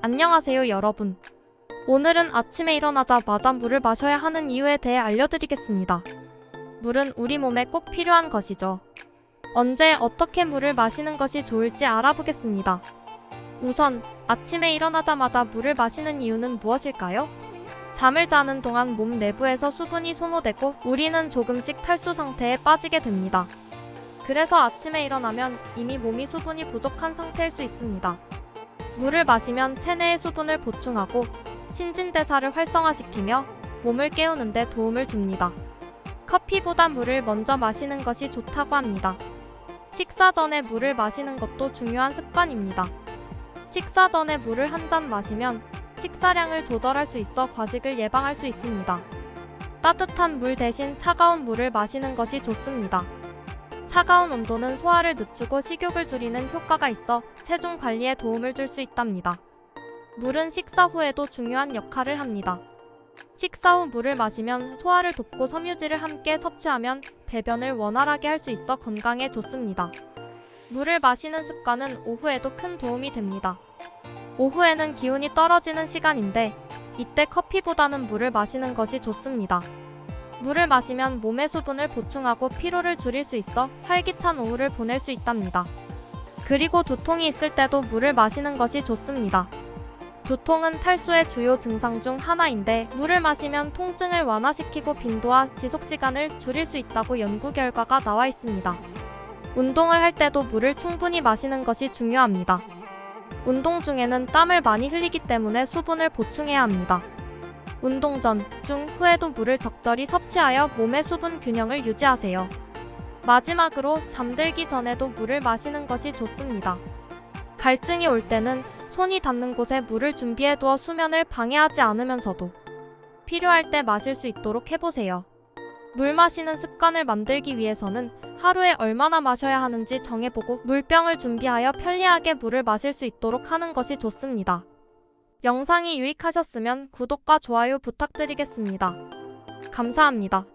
안녕하세요 여러분. 오늘은 아침에 일어나자마자 물을 마셔야 하는 이유에 대해 알려드리겠습니다. 물은 우리 몸에 꼭 필요한 것이죠. 언제 어떻게 물을 마시는 것이 좋을지 알아보겠습니다. 우선 아침에 일어나자마자 물을 마시는 이유는 무엇일까요? 잠을 자는 동안 몸 내부에서 수분이 소모되고 우리는 조금씩 탈수 상태에 빠지게 됩니다. 그래서 아침에 일어나면 이미 몸이 수분이 부족한 상태일 수 있습니다. 물을 마시면 체내의 수분을 보충하고 신진대사를 활성화시키며 몸을 깨우는 데 도움을 줍니다. 커피보다 물을 먼저 마시는 것이 좋다고 합니다. 식사 전에 물을 마시는 것도 중요한 습관입니다. 식사 전에 물을 한 잔 마시면 식사량을 조절할 수 있어 과식을 예방할 수 있습니다. 따뜻한 물 대신 차가운 물을 마시는 것이 좋습니다. 차가운 온도는 소화를 늦추고 식욕을 줄이는 효과가 있어 체중 관리에 도움을 줄 수 있답니다. 물은 식사 후에도 중요한 역할을 합니다. 식사 후 물을 마시면 소화를 돕고 섬유질을 함께 섭취하면 배변을 원활하게 할 수 있어 건강에 좋습니다. 물을 마시는 습관은 오후에도 큰 도움이 됩니다. 오후에는 기운이 떨어지는 시간인데 이때 커피보다는 물을 마시는 것이 좋습니다. 물을 마시면 몸의 수분을 보충하고 피로를 줄일 수 있어 활기찬 오후를 보낼 수 있답니다. 그리고 두통이 있을 때도 물을 마시는 것이 좋습니다. 두통은 탈수의 주요 증상 중 하나인데 물을 마시면 통증을 완화시키고 빈도와 지속시간을 줄일 수 있다고 연구 결과가 나와 있습니다. 운동을 할 때도 물을 충분히 마시는 것이 중요합니다. 운동 중에는 땀을 많이 흘리기 때문에 수분을 보충해야 합니다. 운동 전, 중, 후에도 물을 적절히 섭취하여 몸의 수분 균형을 유지하세요. 마지막으로 잠들기 전에도 물을 마시는 것이 좋습니다. 갈증이 올 때는 손이 닿는 곳에 물을 준비해두어 수면을 방해하지 않으면서도 필요할 때 마실 수 있도록 해보세요. 물 마시는 습관을 만들기 위해서는 하루에 얼마나 마셔야 하는지 정해보고 물병을 준비하여 편리하게 물을 마실 수 있도록 하는 것이 좋습니다. 영상이 유익하셨으면 구독과 좋아요 부탁드리겠습니다. 감사합니다.